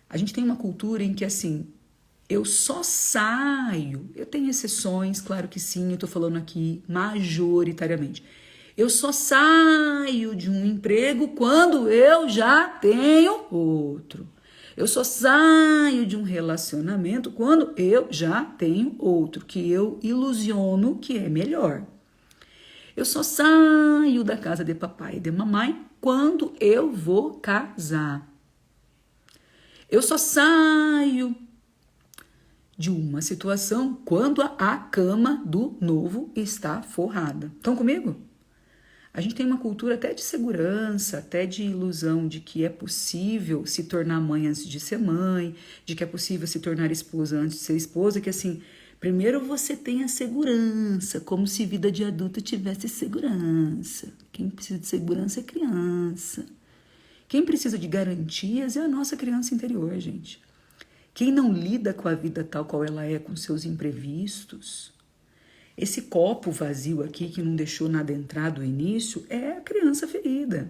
A gente tem uma cultura em que, assim, eu só saio, eu tenho exceções, claro que sim, eu tô falando aqui majoritariamente. Eu só saio de um emprego quando eu já tenho outro. Eu só saio de um relacionamento quando eu já tenho outro, que eu ilusiono que é melhor. Eu só saio da casa de papai e de mamãe quando eu vou casar. Eu só saio de uma situação quando a cama do novo está forrada. Estão comigo? A gente tem uma cultura até de segurança, até de ilusão de que é possível se tornar mãe antes de ser mãe, de que é possível se tornar esposa antes de ser esposa, que assim, primeiro você tem a segurança, como se vida de adulto tivesse segurança. Quem precisa de segurança é criança. Quem precisa de garantias é a nossa criança interior, gente. Quem não lida com a vida tal qual ela é, com seus imprevistos, esse copo vazio aqui que não deixou nada entrar do início é a criança ferida.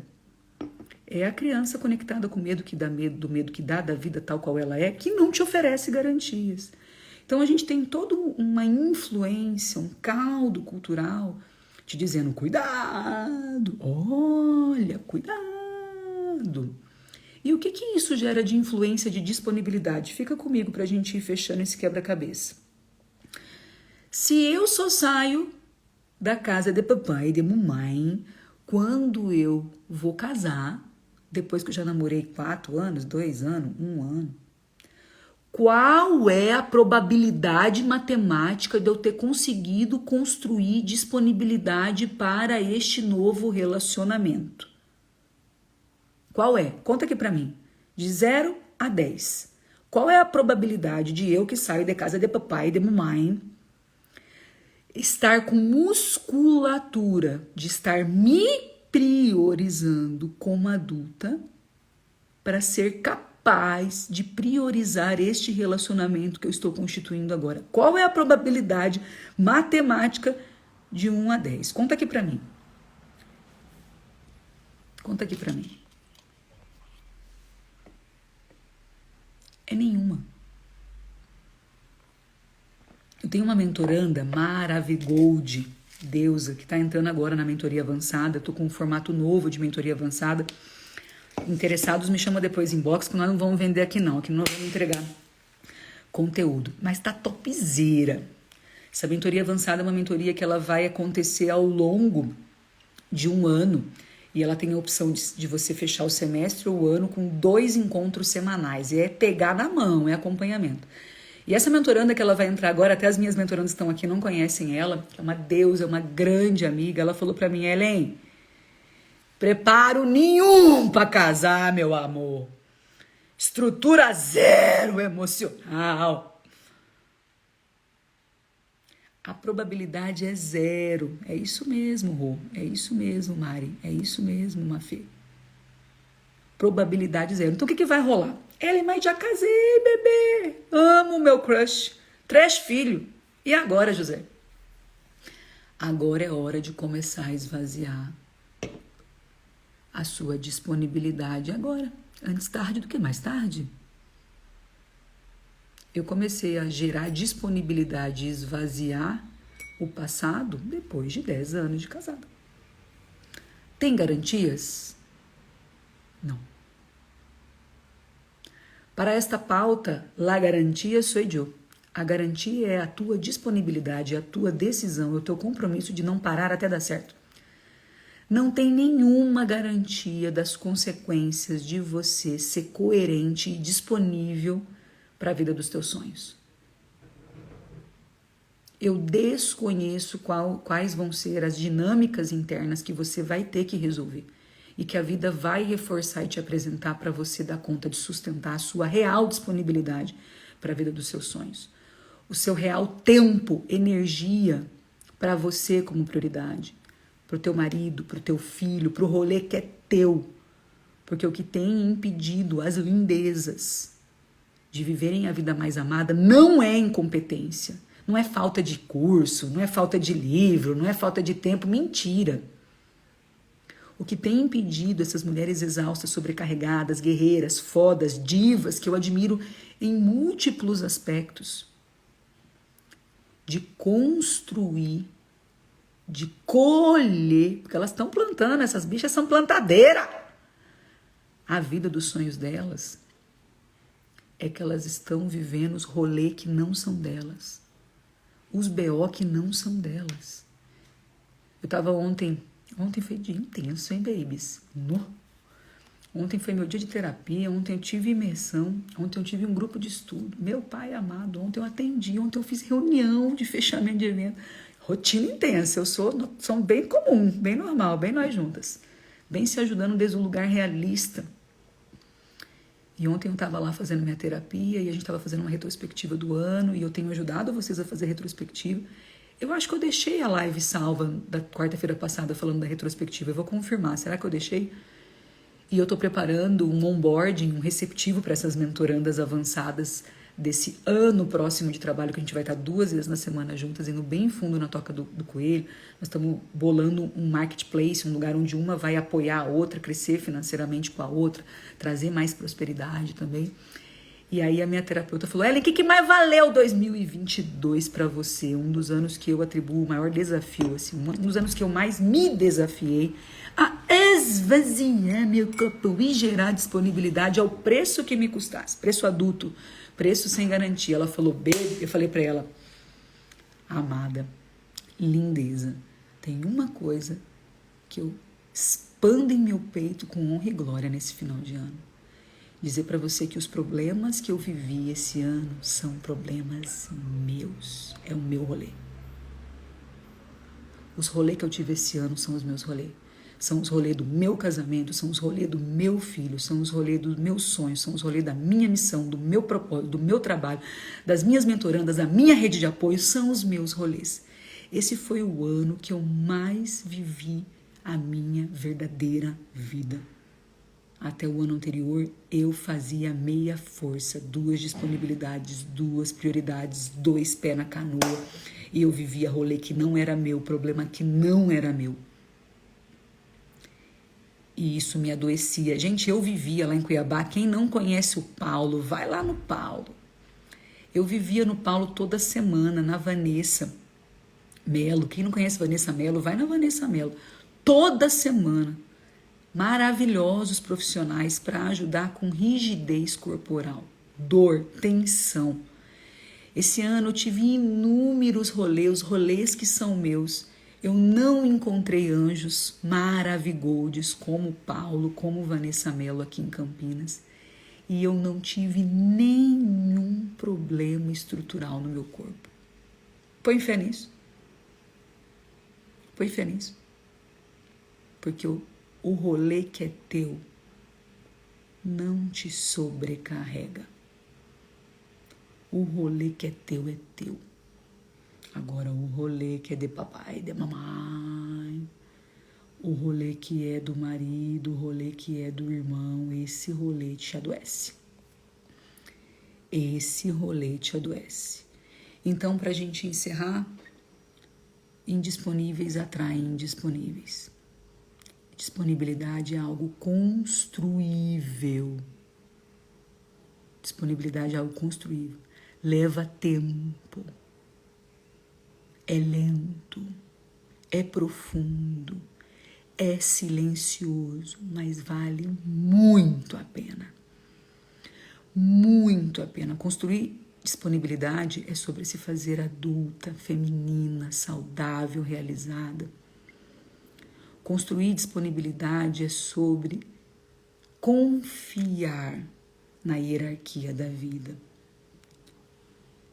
É a criança conectada com medo que dá medo, do medo que dá da vida tal qual ela é, que não te oferece garantias. Então a gente tem toda uma influência, um caldo cultural te dizendo cuidado, olha, cuidado. E o que isso gera de influência, de disponibilidade? Fica comigo para a gente ir fechando esse quebra-cabeça. Se eu só saio da casa de papai e de mamãe quando eu vou casar, depois que eu já namorei 4 anos, 2 anos, 1 ano, qual é a probabilidade matemática de eu ter conseguido construir disponibilidade para este novo relacionamento? Qual é? Conta aqui para mim. De 0 a 10. Qual é a probabilidade de eu que saio da casa de papai e de mamãe estar com musculatura, de estar me priorizando como adulta para ser capaz de priorizar este relacionamento que eu estou constituindo agora? Qual é a probabilidade matemática de 1 a 10? Conta aqui para mim. Conta aqui para mim. É nenhuma. Eu tenho uma mentoranda, Maravigold, deusa, que está entrando agora na mentoria avançada. Estou com um formato novo de mentoria avançada. Interessados, me chama depois em inbox, que nós não vamos vender aqui não. Aqui nós vamos entregar conteúdo. Mas tá topzera. Essa mentoria avançada é uma mentoria que ela vai acontecer ao longo de 1 ano. E ela tem a opção de você fechar o semestre ou o ano com 2 encontros semanais. E é pegar na mão, é acompanhamento. E essa mentoranda que ela vai entrar agora, até as minhas mentorandas estão aqui, não conhecem ela, que é uma deusa, uma grande amiga. Ela falou pra mim, Helen, preparo nenhum pra casar, meu amor. Estrutura zero emocional. A probabilidade é 0. É isso mesmo, Rô. É isso mesmo, Mari. É isso mesmo, Mafê. Probabilidade 0. Então, o que vai rolar? Ela, mas já casei, bebê. Amo meu crush. 3 filhos. E agora, José? Agora é hora de começar a esvaziar. a sua disponibilidade agora, antes tarde do que mais tarde. Eu comecei a gerar disponibilidade e esvaziar o passado depois de 10 anos de casada. Tem garantias? Não. Para esta pauta, la garantia soy yo. A garantia é a tua disponibilidade, a tua decisão, é o teu compromisso de não parar até dar certo. Não tem nenhuma garantia das consequências de você ser coerente e disponível para a vida dos teus sonhos. Eu desconheço quais vão ser as dinâmicas internas que você vai ter que resolver e que a vida vai reforçar e te apresentar para você dar conta de sustentar a sua real disponibilidade para a vida dos seus sonhos. O seu real tempo, energia para você como prioridade, para o teu marido, para o teu filho, para o rolê que é teu. Porque o que tem impedido as lindezas de viverem a vida mais amada não é incompetência, não é falta de curso, não é falta de livro, não é falta de tempo, mentira. O que tem impedido essas mulheres exaustas, sobrecarregadas, guerreiras, fodas, divas, que eu admiro em múltiplos aspectos, de construir, de colher, porque elas estão plantando, essas bichas são plantadeiras, a vida dos sonhos delas, é que elas estão vivendo os rolês que não são delas, os BO que não são delas. Eu tava ontem foi dia intenso, hein, babies? Ontem foi meu dia de terapia, ontem eu tive imersão, ontem eu tive um grupo de estudo. Meu pai amado, ontem eu atendi, ontem eu fiz reunião de fechamento de evento. Rotina intensa, eu sou bem comum, bem normal, bem nós juntas. Bem se ajudando desde um lugar realista. E ontem eu estava lá fazendo minha terapia e a gente estava fazendo uma retrospectiva do ano e eu tenho ajudado vocês a fazer retrospectiva. Eu acho que eu deixei a live salva da quarta-feira passada falando da retrospectiva. Eu vou confirmar, será que eu deixei? E eu estou preparando um onboarding, um receptivo para essas mentorandas avançadas desse ano próximo de trabalho, que a gente vai estar 2 vezes na semana juntas, indo bem fundo na toca do coelho. Nós estamos bolando um marketplace, um lugar onde uma vai apoiar a outra, crescer financeiramente com a outra, trazer mais prosperidade também. E aí a minha terapeuta falou: Ellen, o que mais valeu 2022 para você? Um dos anos que eu atribuo o maior desafio, assim, um dos anos que eu mais me desafiei a esvaziar meu corpo e gerar disponibilidade ao preço que me custasse, preço adulto, preço sem garantia. Ela falou: baby, eu falei para ela: amada, lindeza, tem uma coisa que eu expando em meu peito com honra e glória nesse final de ano. Dizer para você que os problemas que eu vivi esse ano são problemas meus. É o meu rolê. Os rolês que eu tive esse ano são os meus rolês. São os rolês do meu casamento, são os rolês do meu filho, são os rolês dos meus sonhos, são os rolês da minha missão, do meu propósito, do meu trabalho, das minhas mentorandas, da minha rede de apoio, são os meus rolês. Esse foi o ano que eu mais vivi a minha verdadeira vida. Até o ano anterior, eu fazia meia força, 2 disponibilidades, 2 prioridades, 2 pés na canoa. E eu vivia rolê que não era meu, problema que não era meu. E isso me adoecia. Gente, eu vivia lá em Cuiabá. Quem não conhece o Paulo, vai lá no Paulo. Eu vivia no Paulo toda semana, na Vanessa Melo. Quem não conhece Vanessa Melo, vai na Vanessa Melo. Toda semana. Maravilhosos profissionais para ajudar com rigidez corporal, dor, tensão. Esse ano eu tive inúmeros rolês, os rolês que são meus. Eu não encontrei anjos maravigoldes como Paulo, como Vanessa Melo aqui em Campinas. E eu não tive nenhum problema estrutural no meu corpo. Põe fé nisso. Põe fé nisso. Porque o rolê que é teu não te sobrecarrega. O rolê que é teu é teu. Agora, o rolê que é de papai, de mamãe, o rolê que é do marido, o rolê que é do irmão, esse rolê te adoece. Esse rolê te adoece. Então, pra gente encerrar, indisponíveis atraem indisponíveis. Disponibilidade é algo construível. Disponibilidade é algo construível. Leva tempo. É lento. É profundo. É silencioso, mas vale muito a pena. Muito a pena. Construir disponibilidade é sobre se fazer adulta, feminina, saudável, realizada. Construir disponibilidade é sobre confiar na hierarquia da vida.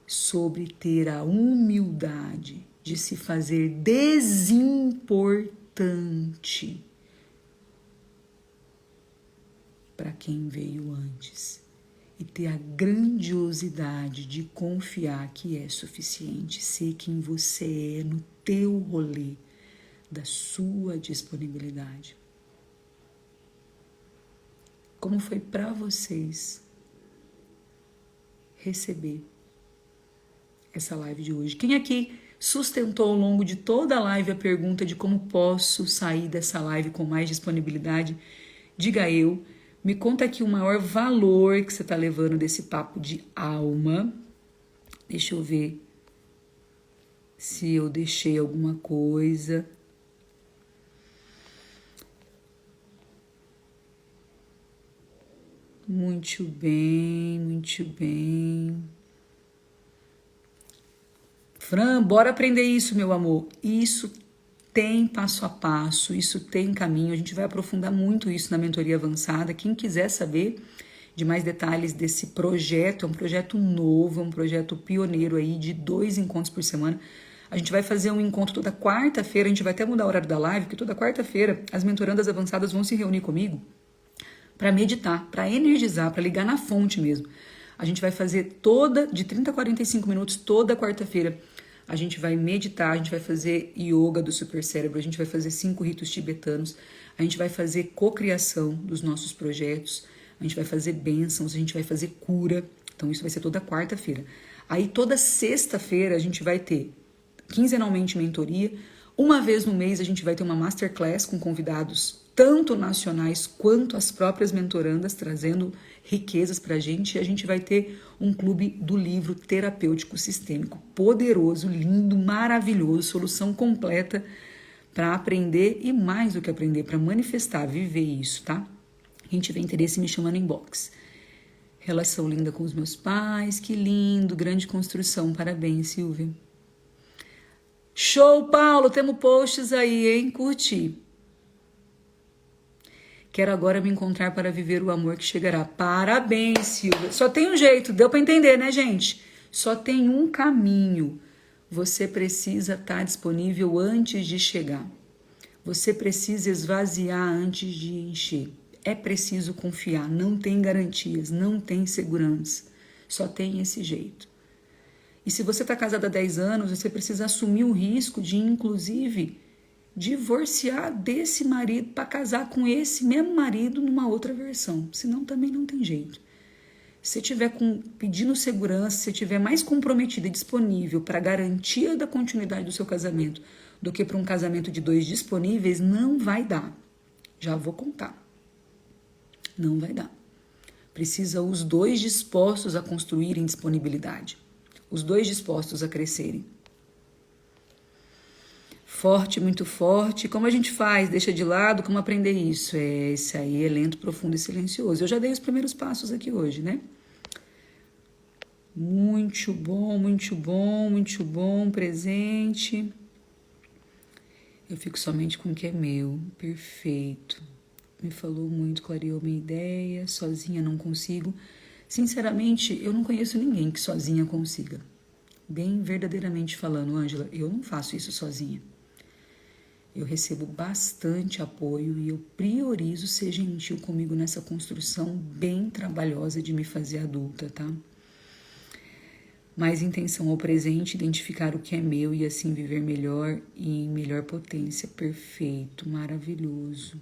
Sobre ter a humildade de se fazer desimportante para quem veio antes. E ter a grandiosidade de confiar que é suficiente, ser quem você é no teu rolê da sua disponibilidade. Como foi para vocês receber essa live de hoje? Quem aqui sustentou ao longo de toda a live a pergunta de como posso sair dessa live com mais disponibilidade? Diga eu. Me conta aqui o maior valor que você está levando desse papo de alma. Deixa eu ver se eu deixei alguma coisa. Muito bem, muito bem. Fran, bora aprender isso, meu amor. Isso tem passo a passo, isso tem caminho. A gente vai aprofundar muito isso na mentoria avançada. Quem quiser saber de mais detalhes desse projeto, é um projeto novo, é um projeto pioneiro aí de 2 encontros por semana. A gente vai fazer um encontro toda quarta-feira, a gente vai até mudar o horário da live, porque toda quarta-feira as mentorandas avançadas vão se reunir comigo para meditar, para energizar, para ligar na fonte mesmo. A gente vai fazer de 30 a 45 minutos toda quarta-feira. A gente vai meditar, a gente vai fazer yoga do supercérebro, a gente vai fazer 5 ritos tibetanos, a gente vai fazer cocriação dos nossos projetos, a gente vai fazer bênçãos, a gente vai fazer cura. Então isso vai ser toda quarta-feira. Aí toda sexta-feira a gente vai ter quinzenalmente mentoria. Uma vez no mês a gente vai ter uma masterclass com convidados tanto nacionais quanto as próprias mentorandas, trazendo riquezas pra gente. E a gente vai ter um clube do livro terapêutico sistêmico, poderoso, lindo, maravilhoso, solução completa para aprender e mais do que aprender, para manifestar, viver isso, tá? Quem tiver interesse me chama no inbox. Relação linda com os meus pais, que lindo, grande construção, parabéns, Silvia. Show, Paulo, temos posts aí, hein? Curti. Quero agora me encontrar para viver o amor que chegará. Parabéns, Silvia. Só tem um jeito, deu para entender, né, gente? Só tem um caminho. Você precisa estar disponível antes de chegar. Você precisa esvaziar antes de encher. É preciso confiar, não tem garantias, não tem segurança. Só tem esse jeito. E se você está casada há 10 anos, você precisa assumir o risco de, inclusive, divorciar desse marido para casar com esse mesmo marido numa outra versão. Senão também não tem jeito. Se você estiver pedindo segurança, se você estiver mais comprometida e disponível para a garantia da continuidade do seu casamento do que para um casamento de 2 disponíveis, não vai dar. Já vou contar. Não vai dar. Precisa os 2 dispostos a construírem disponibilidade. Os 2 dispostos a crescerem. Forte, muito forte. Como a gente faz? Deixa de lado, como aprender isso? Esse aí é lento, profundo e silencioso. Eu já dei os primeiros passos aqui hoje, né? Muito bom, muito bom, muito bom. Presente. Eu fico somente com o que é meu. Perfeito. Me falou muito, clareou minha ideia. Sozinha não consigo. Sinceramente, eu não conheço ninguém que sozinha consiga. Bem verdadeiramente falando, Ângela, eu não faço isso sozinha. Eu recebo bastante apoio e eu priorizo ser gentil comigo nessa construção bem trabalhosa de me fazer adulta, tá? Mais intenção ao presente, identificar o que é meu e assim viver melhor e em melhor potência. Perfeito, maravilhoso.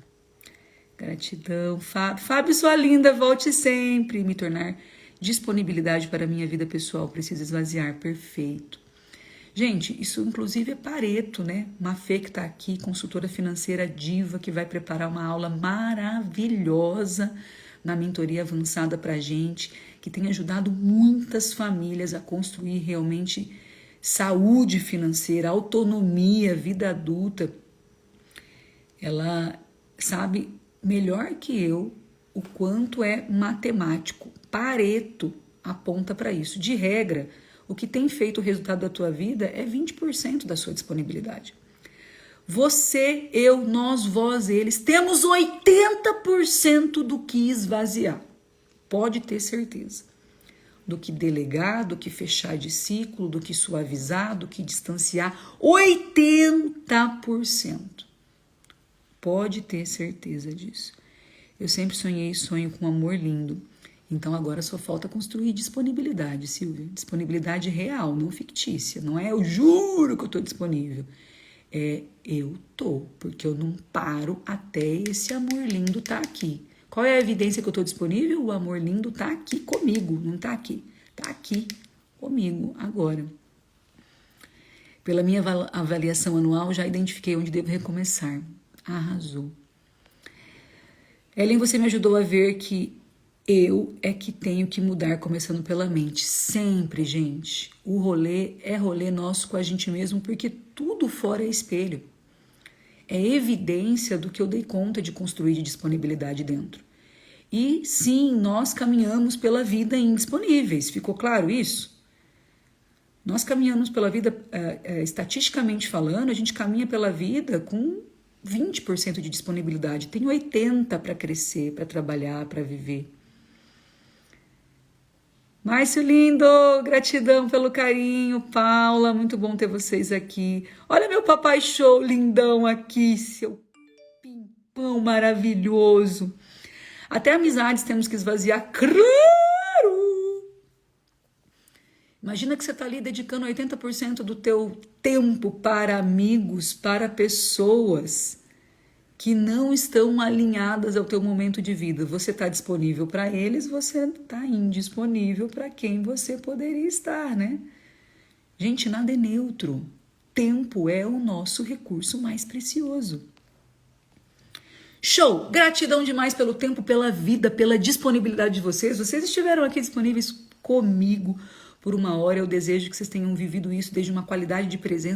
Gratidão, Fábio. Fábio, sua linda, volte sempre. Me tornar disponibilidade para a minha vida pessoal. Preciso esvaziar. Perfeito. Gente, isso inclusive é Pareto, né? Mafê que tá aqui, consultora financeira diva, que vai preparar uma aula maravilhosa na mentoria avançada pra gente, que tem ajudado muitas famílias a construir realmente saúde financeira, autonomia, vida adulta. Ela sabe melhor que eu o quanto é matemático. Pareto aponta para isso. De regra, o que tem feito o resultado da tua vida é 20% da sua disponibilidade. Você, eu, nós, vós, eles, temos 80% do que esvaziar. Pode ter certeza. Do que delegar, do que fechar de ciclo, do que suavizar, do que distanciar. 80%. Pode ter certeza disso. Eu sempre sonhei e sonho com um amor lindo. Então agora só falta construir disponibilidade, Silvia. Disponibilidade real, não fictícia. Não é eu juro que eu tô disponível. É eu tô, porque eu não paro até esse amor lindo tá aqui. Qual é a evidência que eu tô disponível? O amor lindo tá aqui comigo, não tá aqui. Tá aqui comigo agora. Pela minha avaliação anual, já identifiquei onde devo recomeçar. Arrasou. Ellen, você me ajudou a ver que eu é que tenho que mudar, começando pela mente. Sempre, gente. O rolê é rolê nosso com a gente mesmo, porque tudo fora é espelho. É evidência do que eu dei conta de construir de disponibilidade dentro. E sim, nós caminhamos pela vida indisponíveis. Ficou claro isso? Nós caminhamos pela vida, estatisticamente falando, a gente caminha pela vida com 20% de disponibilidade. Tem 80% para crescer, para trabalhar, para viver. Márcio lindo, gratidão pelo carinho. Paula, muito bom ter vocês aqui. Olha meu papai show lindão aqui, seu pimpão maravilhoso. Até amizades temos que esvaziar, claro! Imagina que você está ali dedicando 80% do teu tempo para amigos, para pessoas que não estão alinhadas ao teu momento de vida. Você está disponível para eles, você está indisponível para quem você poderia estar, né? Gente, nada é neutro. Tempo é o nosso recurso mais precioso. Show! Gratidão demais pelo tempo, pela vida, pela disponibilidade de vocês. Vocês estiveram aqui disponíveis comigo por uma hora. Eu desejo que vocês tenham vivido isso desde uma qualidade de presença